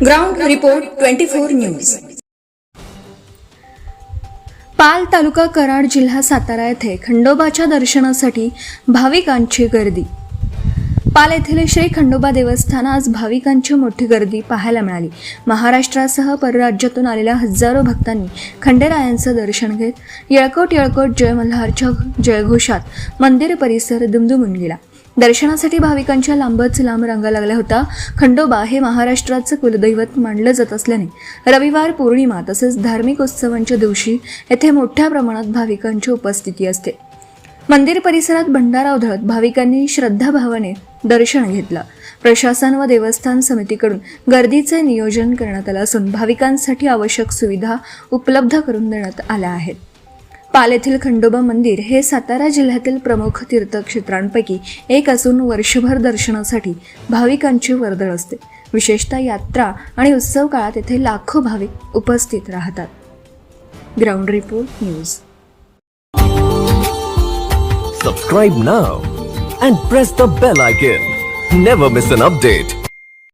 Ground report 24 news. Pal taluka Karad जिल्हा सातारा येथे खंडोबाच्या दर्शनासाठी भाविकांची गर्दी. पाल येथील श्री खंडोबा देवस्थान आज भाविकांची मोठी गर्दी पाहायला मिळाली. महाराष्ट्रासह परराज्यातून आलेल्या हजारो भक्तांनी खंडेरायांचं दर्शन घेत येळकोट येळकोट जय मल्हारच्या जयघोषात मंदिर परिसर दुमदुमून गेला. दर्शनासाठी भाविकांच्या लांबच लांब रांगा लागल्या होत्या. खंडोबा हे महाराष्ट्राचं कुलदैवत मानलं जात असल्याने रविवार, पौर्णिमा तसेच धार्मिक उत्सवांच्या दिवशी येथे मोठ्या प्रमाणात भाविकांची उपस्थिती असते. मंदिर परिसरात भंडारा उधळत भाविकांनी श्रद्धाभावाने दर्शन घेतलं. प्रशासन व देवस्थान समितीकडून गर्दीचे नियोजन करण्यात आलं असून भाविकांसाठी आवश्यक सुविधा उपलब्ध करून देण्यात आल्या आहेत. पाल येथील खंडोबा मंदिर हे सातारा जिल्ह्यातील प्रमुख तीर्थक्षेत्रांपैकी एक असून वर्षभर दर्शनासाठी भाविकांची वर्दळ असते. विशेषतः यात्रा आणि उत्सव काळात येथे लाखो भाविक उपस्थित राहतात. Ground report news. Subscribe now and press the bell icon. Never miss an update.